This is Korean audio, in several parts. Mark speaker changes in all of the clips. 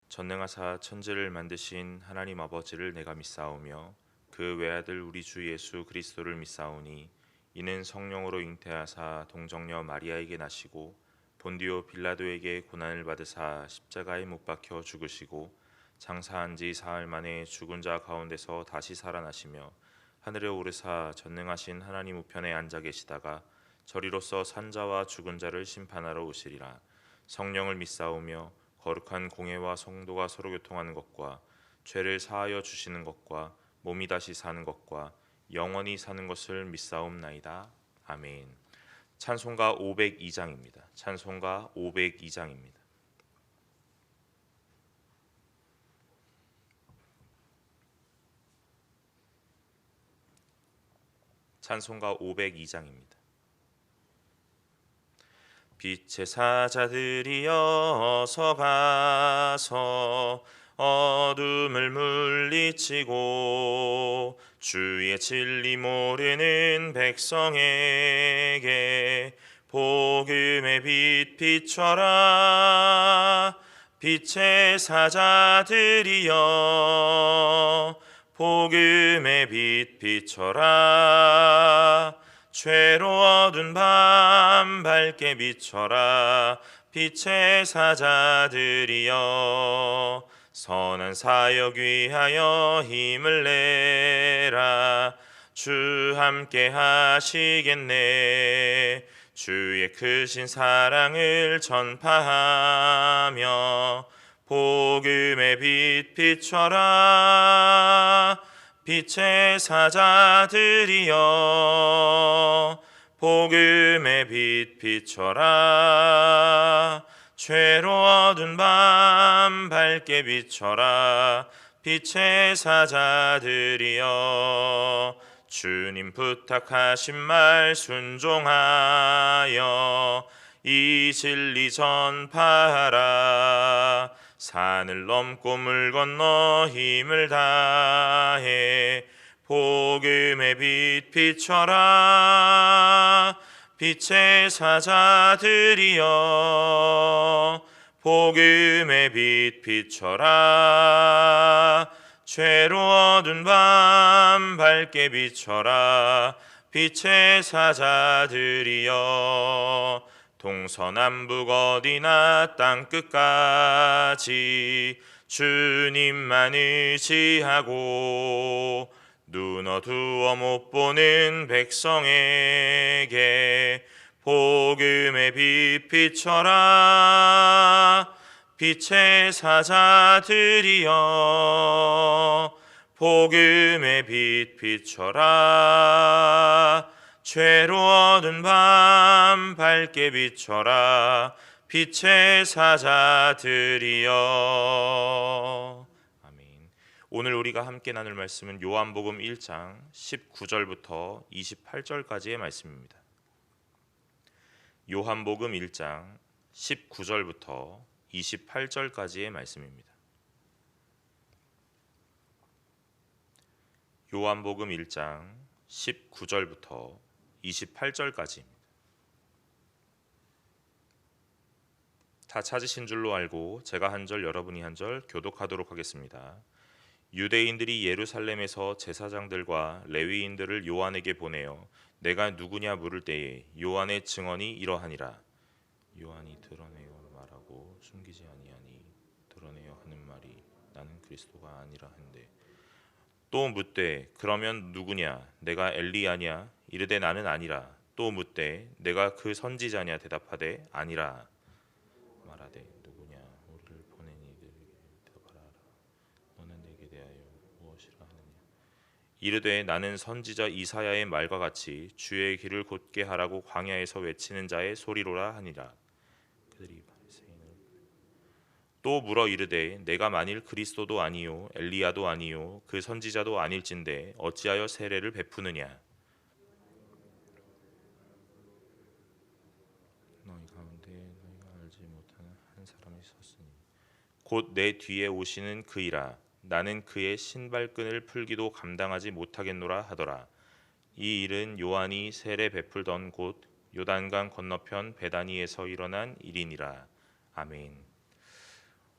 Speaker 1: 전능하사 천지를 만드신 하나님 아버지를 내가 믿사오며 그 외아들 우리 주 예수 그리스도를 믿사오니 이는 성령으로 잉태하사 동정녀 마리아에게 나시고 본디오 빌라도에게 고난을 받으사 십자가에 못 박혀 죽으시고 장사한 지 사흘 만에 죽은 자 가운데서 다시 살아나시며 하늘에 오르사 전능하신 하나님 우편에 앉아 계시다가 저리로서 산자와 죽은 자를 심판하러 오시리라. 성령을 믿사오며 거룩한 공회와 성도가 서로 교통하는 것과 죄를 사하여 주시는 것과 몸이 다시 사는 것과 영원히 사는 것을 믿사옵나이다. 아멘. 찬송가 502장입니다. 찬송가 502장입니다. 찬송가 502장입니다. 빛의 사자들이여 어서 가서 어둠을 물리치고 주의 진리 모르는 백성에게 복음의 빛 비춰라. 빛의 사자들이여 복음의 빛 비춰라. 죄로 어두운 밤 밝게 비춰라. 빛의 사자들이여 선한 사역 위하여 힘을 내라. 주 함께 하시겠네. 주의 크신 사랑을 전파하며 복음의 빛 비춰라. 빛의 사자들이여 복음의 빛 비춰라. 죄로 어두운 밤 밝게 비춰라. 빛의 사자들이여 주님 부탁하신 말 순종하여 이 진리 전파하라. 산을 넘고 물 건너 힘을 다해 복음의 빛 비춰라. 빛의 사자들이여 복음의 빛 비춰라. 죄로 어두운 밤 밝게 비춰라. 빛의 사자들이여 동서남북 어디나 땅끝까지 주님만 의지하고 눈 어두워 못 보는 백성에게 복음의 빛 비춰라. 빛의 사자들이여 복음의 빛 비춰라. 죄로 어두운 밤 밝게 비춰라. 빛의 사자들이여. 아멘. 오늘 우리가 함께 나눌 말씀은 요한복음 1장 19절부터 28절까지의 말씀입니다. 요한복음 1장 19절부터 28절까지의 말씀입니다. 요한복음 1장 19절부터 28절까지입니다. 다 찾으신 줄로 알고 제가 한 절 여러분이 한 절 교독하도록 하겠습니다. 유대인들이 예루살렘에서 제사장들과 레위인들을 요한에게 보내어 내가 누구냐 물을 때에 요한의 증언이 이러하니라. 요한이 드러내어 말하고 숨기지 아니하니 드러내어 하는 말이 나는 그리스도가 아니라 한데 또 묻되 그러면 누구냐 내가 엘리야냐 이르되 나는 아니라. 또 묻되 내가 그 선지자냐 대답하되 아니라. 말하되 누구냐 우리를 보낸 이들에게 대답하라. 너는 내게 대하여 무엇이라 하느냐. 이르되 나는 선지자 이사야의 말과 같이 주의 길을 곧게 하라고 광야에서 외치는 자의 소리로라 하니라. 그들이 바리새인을 또 물어 이르되 내가 만일 그리스도도 아니요 엘리야도 아니요 그 선지자도 아닐진데 어찌하여 세례를 베푸느냐. 너희 가운데 너희가 알지 못하는 한 사람이 섰으니 곧 내 뒤에 오시는 그이라. 나는 그의 신발끈을 풀기도 감당하지 못하겠노라 하더라. 이 일은 요한이 세례 베풀던 곳 요단강 건너편 베다니에서 일어난 일이니라. 아멘.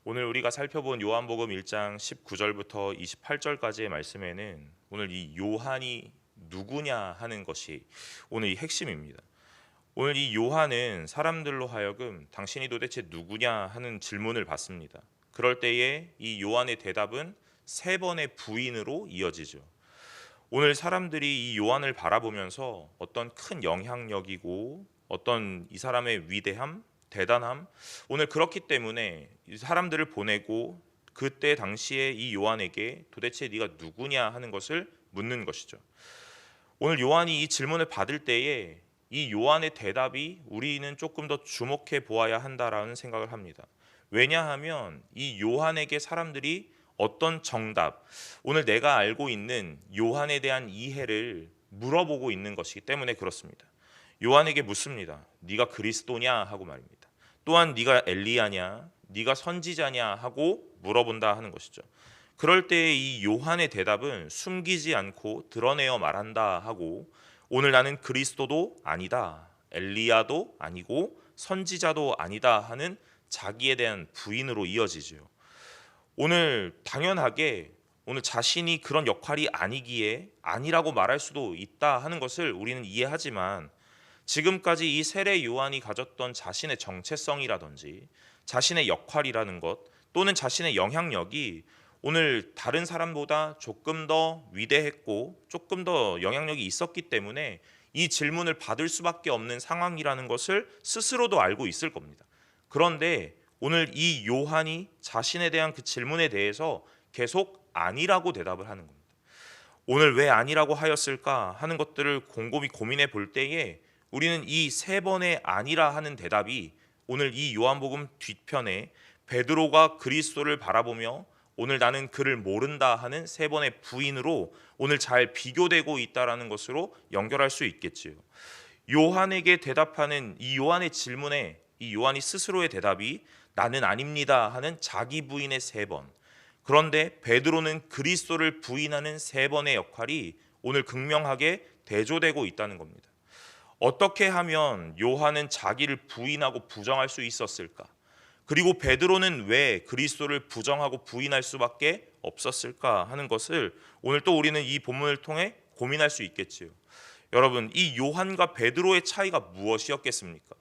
Speaker 1: 오늘 우리가 살펴본 요한복음 1장 19절부터 28절까지의 말씀에는 오늘 이 요한이 누구냐 하는 것이 오늘 이 핵심입니다. 오늘 이 요한은 사람들로 하여금 당신이 도대체 누구냐 하는 질문을 받습니다. 그럴 때에 이 요한의 대답은 세 번의 부인으로 이어지죠. 오늘 사람들이 이 요한을 바라보면서 어떤 큰 영향력이고 어떤 이 사람의 위대함, 대단함, 오늘 그렇기 때문에 이 사람들을 보내고 그때 당시에 이 요한에게 도대체 네가 누구냐 하는 것을 묻는 것이죠. 오늘 요한이 이 질문을 받을 때에 이 요한의 대답이 우리는 조금 더 주목해 보아야 한다라는 생각을 합니다. 왜냐하면 이 요한에게 사람들이 어떤 정답, 오늘 내가 알고 있는 요한에 대한 이해를 물어보고 있는 것이기 때문에 그렇습니다. 요한에게 묻습니다. 네가 그리스도냐 하고 말입니다. 또한 네가 엘리야냐, 네가 선지자냐 하고 물어본다 하는 것이죠. 그럴 때 이 요한의 대답은 숨기지 않고 드러내어 말한다 하고 오늘 나는 그리스도도 아니다, 엘리야도 아니고 선지자도 아니다 하는 자기에 대한 부인으로 이어지죠. 오늘 당연하게 오늘 자신이 그런 역할이 아니기에 아니라고 말할 수도 있다 하는 것을 우리는 이해하지만 지금까지 이 세례 요한이 가졌던 자신의 정체성이라든지 자신의 역할이라는 것 또는 자신의 영향력이 오늘 다른 사람보다 조금 더 위대했고 조금 더 영향력이 있었기 때문에 이 질문을 받을 수밖에 없는 상황이라는 것을 스스로도 알고 있을 겁니다. 그런데 오늘 이 요한이 자신에 대한 그 질문에 대해서 계속 아니라고 대답을 하는 겁니다. 오늘 왜 아니라고 하였을까 하는 것들을 곰곰이 고민해 볼 때에 우리는 이 세 번의 아니라 하는 대답이 오늘 이 요한복음 뒤편에 베드로가 그리스도를 바라보며 오늘 나는 그를 모른다 하는 세 번의 부인으로 오늘 잘 비교되고 있다라는 것으로 연결할 수 있겠지요. 요한에게 대답하는 이 요한의 질문에 이 요한이 스스로의 대답이 나는 아닙니다 하는 자기 부인의 세 번. 그런데 베드로는 그리스도를 부인하는 세 번의 역할이 오늘 극명하게 대조되고 있다는 겁니다. 어떻게 하면 요한은 자기를 부인하고 부정할 수 있었을까? 그리고 베드로는 왜 그리스도를 부정하고 부인할 수밖에 없었을까 하는 것을 오늘 또 우리는 이 본문을 통해 고민할 수 있겠지요. 여러분, 이 요한과 베드로의 차이가 무엇이었겠습니까?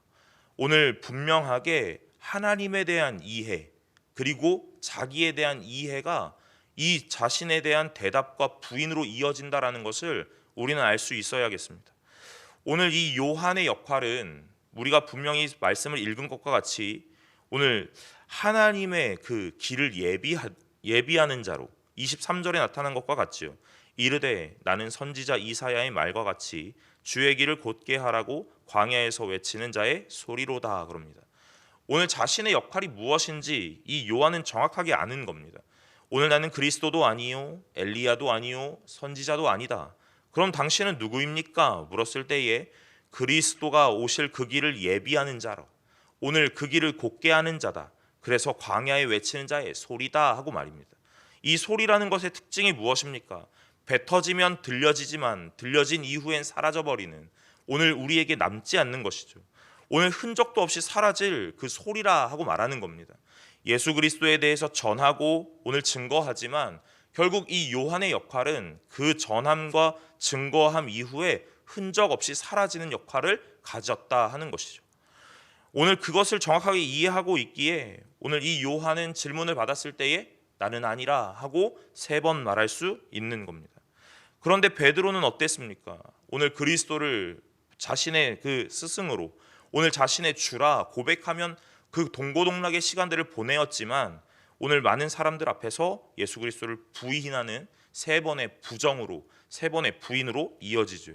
Speaker 1: 오늘 분명하게 하나님에 대한 이해 그리고 자기에 대한 이해가 이 자신에 대한 대답과 부인으로 이어진다라는 것을 우리는 알 수 있어야겠습니다. 오늘 이 요한의 역할은 우리가 분명히 말씀을 읽은 것과 같이 오늘 하나님의 그 길을 예비하는 자로 23절에 나타난 것과 같지요. 이르되 나는 선지자 이사야의 말과 같이 주의 길을 곧게 하라고 광야에서 외치는 자의 소리로다 그럽니다. 오늘 자신의 역할이 무엇인지 이 요한은 정확하게 아는 겁니다. 오늘 나는 그리스도도 아니요 엘리야도 아니요 선지자도 아니다. 그럼 당신은 누구입니까? 물었을 때에 그리스도가 오실 그 길을 예비하는 자로 오늘 그 길을 곧게 하는 자다. 그래서 광야에 외치는 자의 소리다 하고 말입니다. 이 소리라는 것의 특징이 무엇입니까? 뱉어지면 들려지지만 들려진 이후엔 사라져버리는 오늘 우리에게 남지 않는 것이죠. 오늘 흔적도 없이 사라질 그 소리라 하고 말하는 겁니다. 예수 그리스도에 대해서 전하고 오늘 증거하지만 결국 이 요한의 역할은 그 전함과 증거함 이후에 흔적 없이 사라지는 역할을 가졌다 하는 것이죠. 오늘 그것을 정확하게 이해하고 있기에 오늘 이 요한은 질문을 받았을 때에 나는 아니라 하고 세 번 말할 수 있는 겁니다. 그런데 베드로는 어땠습니까? 오늘 그리스도를 자신의 그 스승으로 오늘 자신의 주라 고백하면 그 동고동락의 시간들을 보내었지만 오늘 많은 사람들 앞에서 예수 그리스도를 부인하는 세 번의 부정으로 세 번의 부인으로 이어지죠.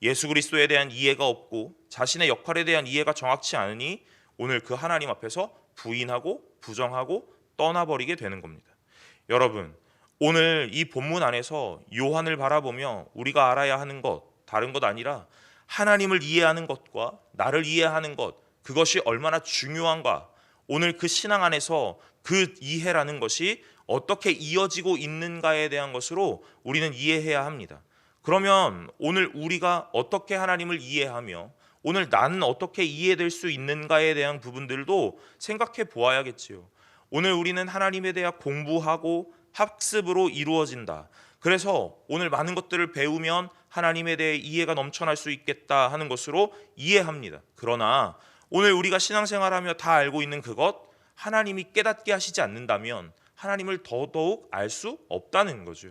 Speaker 1: 예수 그리스도에 대한 이해가 없고 자신의 역할에 대한 이해가 정확치 않으니 오늘 그 하나님 앞에서 부인하고 부정하고 떠나버리게 되는 겁니다. 여러분, 오늘 이 본문 안에서 요한을 바라보며 우리가 알아야 하는 것 다른 것 아니라 하나님을 이해하는 것과 나를 이해하는 것 그것이 얼마나 중요한가 오늘 그 신앙 안에서 그 이해라는 것이 어떻게 이어지고 있는가에 대한 것으로 우리는 이해해야 합니다. 그러면 오늘 우리가 어떻게 하나님을 이해하며 오늘 나는 어떻게 이해될 수 있는가에 대한 부분들도 생각해 보아야겠지요. 오늘 우리는 하나님에 대해 공부하고 학습으로 이루어진다. 그래서 오늘 많은 것들을 배우면 하나님에 대해 이해가 넘쳐날 수 있겠다 하는 것으로 이해합니다. 그러나 오늘 우리가 신앙생활하며 다 알고 있는 그것, 하나님이 깨닫게 하시지 않는다면 하나님을 더더욱 알 수 없다는 거죠.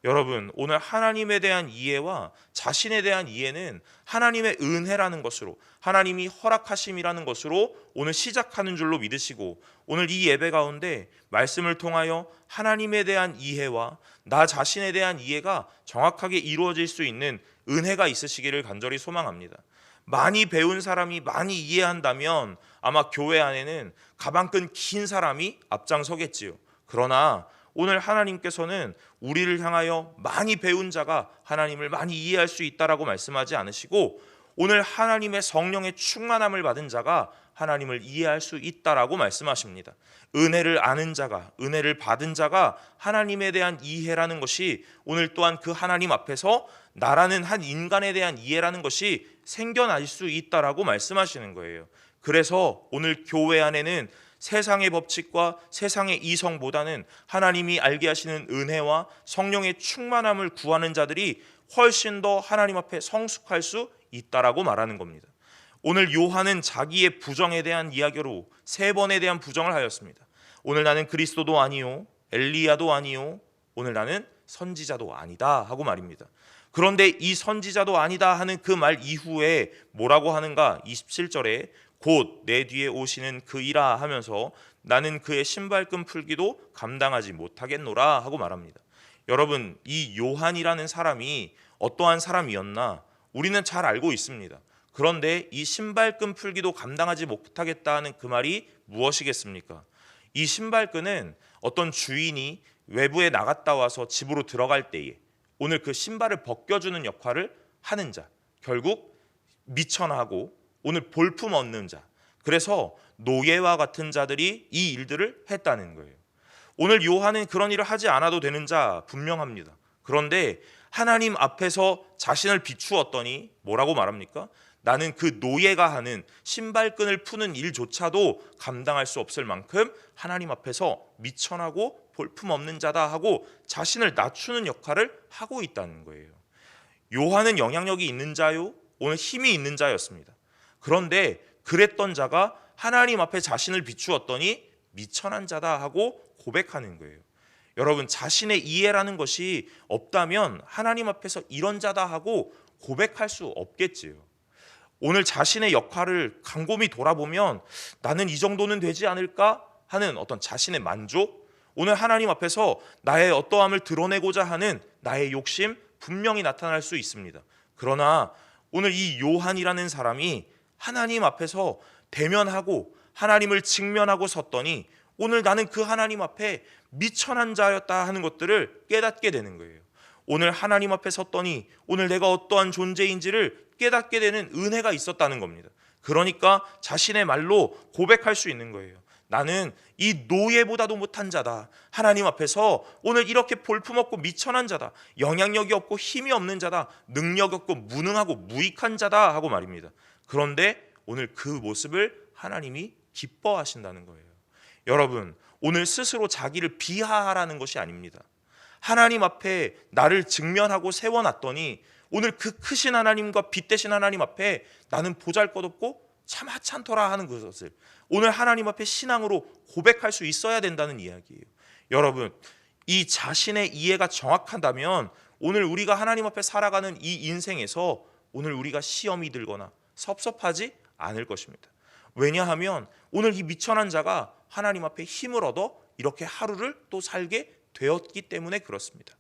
Speaker 1: 여러분, 오늘 하나님에 대한 이해와 자신에 대한 이해는 하나님의 은혜라는 것으로, 하나님이 허락하심이라는 것으로 오늘 시작하는 줄로 믿으시고, 오늘 이 예배 가운데 말씀을 통하여 하나님에 대한 이해와 나 자신에 대한 이해가 정확하게 이루어질 수 있는 은혜가 있으시기를 간절히 소망합니다. 많이 배운 사람이 많이 이해한다면 아마 교회 안에는 가방끈 긴 사람이 앞장서겠지요. 그러나 오늘 하나님께서는 우리를 향하여 많이 배운 자가 하나님을 많이 이해할 수 있다라고 말씀하지 않으시고, 오늘 하나님의 성령의 충만함을 받은 자가 하나님을 이해할 수 있다라고 말씀하십니다. 은혜를 아는 자가, 은혜를 받은 자가 하나님에 대한 이해라는 것이 오늘 또한 그 하나님 앞에서 나라는 한 인간에 대한 이해라는 것이 생겨날 수 있다라고 말씀하시는 거예요. 그래서 오늘 교회 안에는 세상의 법칙과 세상의 이성보다는 하나님이 알게 하시는 은혜와 성령의 충만함을 구하는 자들이 훨씬 더 하나님 앞에 성숙할 수 있다라고 말하는 겁니다. 오늘 요한은 자기의 부정에 대한 이야기로 3번에 대한 부정을 하였습니다. 오늘 나는 그리스도도 아니요, 엘리야도 아니요, 오늘 나는 선지자도 아니다 하고 말입니다. 그런데 이 선지자도 아니다 하는 그 말 이후에 뭐라고 하는가? 27절에 곧 내 뒤에 오시는 그이라 하면서 나는 그의 신발끈 풀기도 감당하지 못하겠노라 하고 말합니다. 여러분, 이 요한이라는 사람이 어떠한 사람이었나 우리는 잘 알고 있습니다. 그런데 이 신발끈 풀기도 감당하지 못하겠다는 그 말이 무엇이겠습니까? 이 신발끈은 어떤 주인이 외부에 나갔다 와서 집으로 들어갈 때에 오늘 그 신발을 벗겨주는 역할을 하는 자, 결국 미천하고 오늘 볼품 얻는 자, 그래서 노예와 같은 자들이 이 일들을 했다는 거예요. 오늘 요한은 그런 일을 하지 않아도 되는 자 분명합니다. 그런데 하나님 앞에서 자신을 비추었더니 뭐라고 말합니까? 나는 그 노예가 하는 신발끈을 푸는 일조차도 감당할 수 없을 만큼 하나님 앞에서 미천하고 볼품없는 자다 하고 자신을 낮추는 역할을 하고 있다는 거예요. 요한은 영향력이 있는 자요, 오늘 힘이 있는 자였습니다. 그런데 그랬던 자가 하나님 앞에 자신을 비추었더니 미천한 자다 하고 고백하는 거예요. 여러분, 자신의 이해라는 것이 없다면 하나님 앞에서 이런 자다 하고 고백할 수 없겠지요. 오늘 자신의 역할을 곰곰이 돌아보면 나는 이 정도는 되지 않을까 하는 어떤 자신의 만족, 오늘 하나님 앞에서 나의 어떠함을 드러내고자 하는 나의 욕심 분명히 나타날 수 있습니다. 그러나 오늘 이 요한이라는 사람이 하나님 앞에서 대면하고 하나님을 직면하고 섰더니 오늘 나는 그 하나님 앞에 미천한 자였다 하는 것들을 깨닫게 되는 거예요. 오늘 하나님 앞에 섰더니 오늘 내가 어떠한 존재인지를 깨닫게 되는 은혜가 있었다는 겁니다. 그러니까 자신의 말로 고백할 수 있는 거예요. 나는 이 노예보다도 못한 자다. 하나님 앞에서 오늘 이렇게 볼품없고 미천한 자다. 영향력이 없고 힘이 없는 자다. 능력 없고 무능하고 무익한 자다 하고 말입니다. 그런데 오늘 그 모습을 하나님이 기뻐하신다는 거예요. 여러분, 오늘 스스로 자기를 비하하라는 것이 아닙니다. 하나님 앞에 나를 직면하고 세워놨더니 오늘 그 크신 하나님과 빛되신 하나님 앞에 나는 보잘것없고 참 하찮더라 하는 것을 오늘 하나님 앞에 신앙으로 고백할 수 있어야 된다는 이야기예요. 여러분, 이 자신의 이해가 정확하다면 오늘 우리가 하나님 앞에 살아가는 이 인생에서 오늘 우리가 시험이 들거나 섭섭하지 않을 것입니다. 왜냐하면 오늘 이 미천한 자가 하나님 앞에 힘을 얻어 이렇게 하루를 또 살게 되었기 때문에 그렇습니다.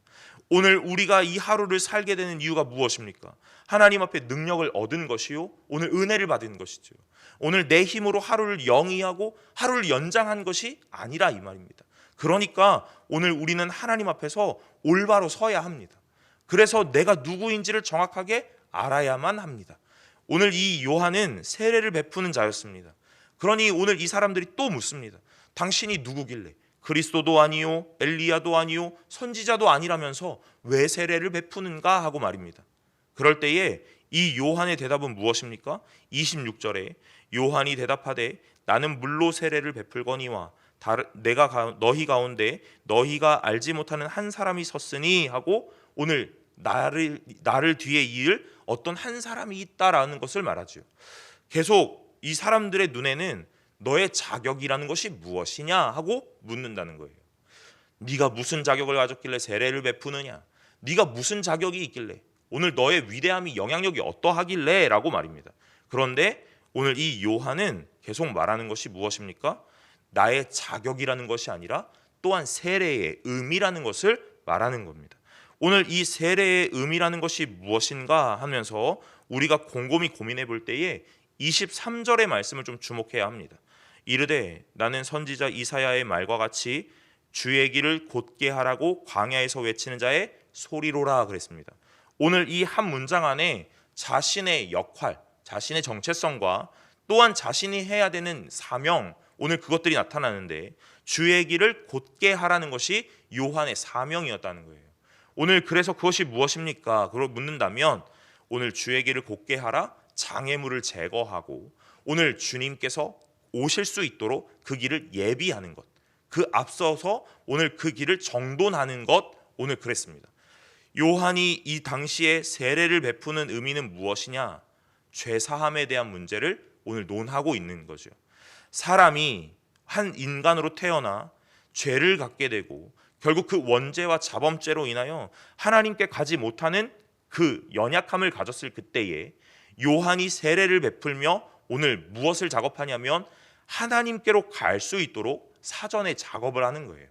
Speaker 1: 오늘 우리가 이 하루를 살게 되는 이유가 무엇입니까? 하나님 앞에 능력을 얻은 것이요, 오늘 은혜를 받은 것이죠. 오늘 내 힘으로 하루를 영위하고 하루를 연장한 것이 아니라 이 말입니다. 그러니까 오늘 우리는 하나님 앞에서 올바로 서야 합니다. 그래서 내가 누구인지를 정확하게 알아야만 합니다. 오늘 이 요한은 세례를 베푸는 자였습니다. 그러니 오늘 이 사람들이 또 묻습니다. 당신이 누구길래? 그리스도도 아니요 엘리야도 아니요 선지자도 아니라면서 왜 세례를 베푸는가 하고 말입니다. 그럴 때에 이 요한의 대답은 무엇입니까? 26절에 요한이 대답하되 나는 물로 세례를 베풀거니와 너희 가운데 너희가 알지 못하는 한 사람이 섰으니 하고 오늘 나를 뒤에 이을 어떤 한 사람이 있다라는 것을 말하죠. 계속 이 사람들의 눈에는 너의 자격이라는 것이 무엇이냐 하고 묻는다는 거예요. 네가 무슨 자격을 가졌길래 세례를 베푸느냐? 네가 무슨 자격이 있길래? 오늘 너의 위대함이 영향력이 어떠하길래? 라고 말입니다. 그런데 오늘 이 요한은 계속 말하는 것이 무엇입니까? 나의 자격이라는 것이 아니라 또한 세례의 의미라는 것을 말하는 겁니다. 오늘 이 세례의 의미라는 것이 무엇인가 하면서 우리가 곰곰이 고민해 볼 때에 23절의 말씀을 좀 주목해야 합니다. 이르되 나는 선지자 이사야의 말과 같이 주의 길을 곧게 하라고 광야에서 외치는 자의 소리로라 그랬습니다. 오늘 이 한 문장 안에 자신의 역할, 자신의 정체성과 또한 자신이 해야 되는 사명, 오늘 그것들이 나타나는데 주의 길을 곧게 하라는 것이 요한의 사명이었다는 거예요. 오늘 그래서 그것이 무엇입니까? 그걸 묻는다면 오늘 주의 길을 곧게 하라, 장애물을 제거하고 오늘 주님께서 오실 수 있도록 그 길을 예비하는 것, 그 앞서서 오늘 그 길을 정돈하는 것, 오늘 그랬습니다. 요한이 이 당시에 세례를 베푸는 의미는 무엇이냐? 죄사함에 대한 문제를 오늘 논하고 있는 거죠. 사람이 한 인간으로 태어나 죄를 갖게 되고 결국 그 원죄와 자범죄로 인하여 하나님께 가지 못하는 그 연약함을 가졌을 그때에 요한이 세례를 베풀며 오늘 무엇을 작업하냐면 하나님께로 갈 수 있도록 사전에 작업을 하는 거예요.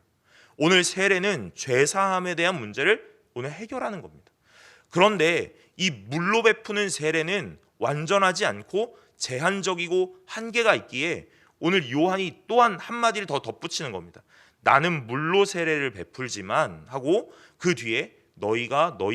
Speaker 1: 오늘 세례는 죄사함에 대한 문제를 오늘 해결하는 겁니다. 그런데 이 물로 베푸는 세례는 완전하지 않고 제한적이고 한계가 있기에 오늘 요한이 또한 한마디를 더 덧붙이는 겁니다. 나는 물로 세례를 베풀지만 하고 그 뒤에 너희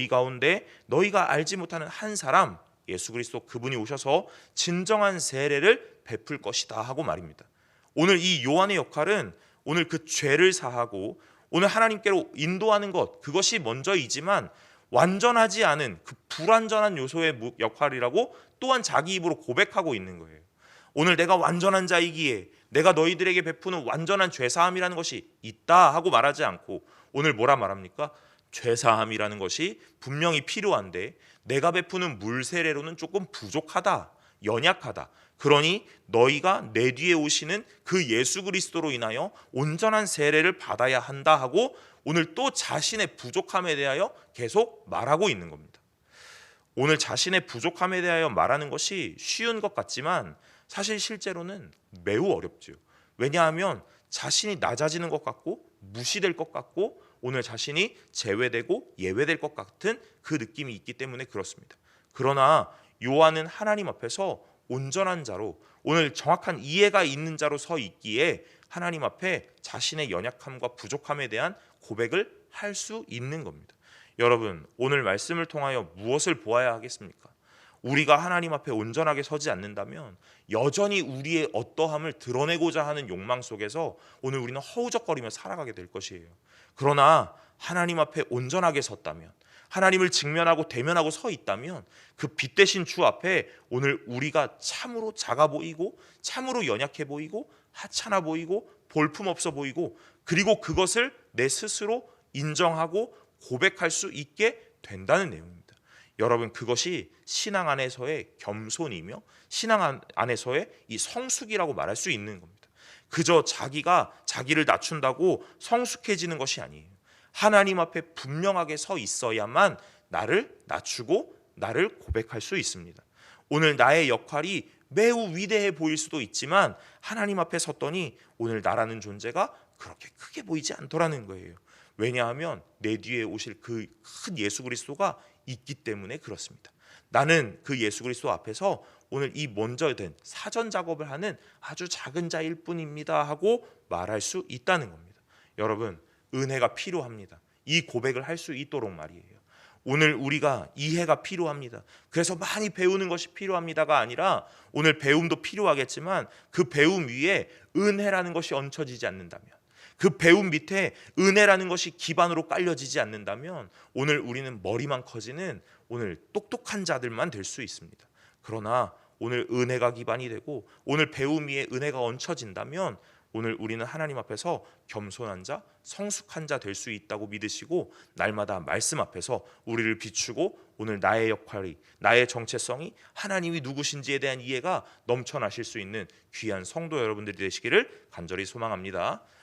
Speaker 1: 가운데 너희가 알지 못하는 한 사람 예수 그리스도 그분이 오셔서 진정한 세례를 베풀 것이다 하고 말입니다. 오늘 이 요한의 역할은 오늘 그 죄를 사하고 오늘 하나님께로 인도하는 것, 그것이 먼저이지만 완전하지 않은 그 불완전한 요소의 역할이라고 또한 자기 입으로 고백하고 있는 거예요. 오늘 내가 완전한 자이기에 내가 너희들에게 베푸는 완전한 죄사함이라는 것이 있다 하고 말하지 않고 오늘 뭐라 말합니까? 죄사함이라는 것이 분명히 필요한데 내가 베푸는 물 세례로는 조금 부족하다, 연약하다. 그러니 너희가 내 뒤에 오시는 그 예수 그리스도로 인하여 온전한 세례를 받아야 한다 하고 오늘 또 자신의 부족함에 대하여 계속 말하고 있는 겁니다. 오늘 자신의 부족함에 대하여 말하는 것이 쉬운 것 같지만 사실 실제로는 매우 어렵죠. 왜냐하면 자신이 낮아지는 것 같고 무시될 것 같고 오늘 자신이 제외되고 예외될 것 같은 그 느낌이 있기 때문에 그렇습니다. 그러나 요한은 하나님 앞에서 온전한 자로 오늘 정확한 이해가 있는 자로 서 있기에 하나님 앞에 자신의 연약함과 부족함에 대한 고백을 할 수 있는 겁니다. 여러분, 오늘 말씀을 통하여 무엇을 보아야 하겠습니까? 우리가 하나님 앞에 온전하게 서지 않는다면 여전히 우리의 어떠함을 드러내고자 하는 욕망 속에서 오늘 우리는 허우적거리며 살아가게 될 것이에요. 그러나 하나님 앞에 온전하게 섰다면, 하나님을 직면하고 대면하고 서 있다면 그 빛 대신 주 앞에 오늘 우리가 참으로 작아 보이고 참으로 연약해 보이고 하찮아 보이고 볼품없어 보이고 그리고 그것을 내 스스로 인정하고 고백할 수 있게 된다는 내용입니다. 여러분, 그것이 신앙 안에서의 겸손이며 신앙 안에서의 이 성숙이라고 말할 수 있는 겁니다. 그저 자기가 자기를 낮춘다고 성숙해지는 것이 아니에요. 하나님 앞에 분명하게 서 있어야만 나를 낮추고 나를 고백할 수 있습니다. 오늘 나의 역할이 매우 위대해 보일 수도 있지만 하나님 앞에 섰더니 오늘 나라는 존재가 그렇게 크게 보이지 않더라는 거예요. 왜냐하면 내 뒤에 오실 그 큰 예수 그리스도가 있기 때문에 그렇습니다. 나는 그 예수 그리스도 앞에서 오늘 이 먼저 된 사전 작업을 하는 아주 작은 자일 뿐입니다 하고 말할 수 있다는 겁니다. 여러분, 은혜가 필요합니다. 이 고백을 할 수 있도록 말이에요. 오늘 우리가 이해가 필요합니다. 그래서 많이 배우는 것이 필요합니다가 아니라 오늘 배움도 필요하겠지만 그 배움 위에 은혜라는 것이 얹혀지지 않는다면, 그 배움 밑에 은혜라는 것이 기반으로 깔려지지 않는다면 오늘 우리는 머리만 커지는 오늘 똑똑한 자들만 될 수 있습니다. 그러나 오늘 은혜가 기반이 되고 오늘 배움 위에 은혜가 얹혀진다면 오늘 우리는 하나님 앞에서 겸손한 자, 성숙한 자 될 수 있다고 믿으시고 날마다 말씀 앞에서 우리를 비추고 오늘 나의 역할이, 나의 정체성이 하나님이 누구신지에 대한 이해가 넘쳐나실 수 있는 귀한 성도 여러분들이 되시기를 간절히 소망합니다.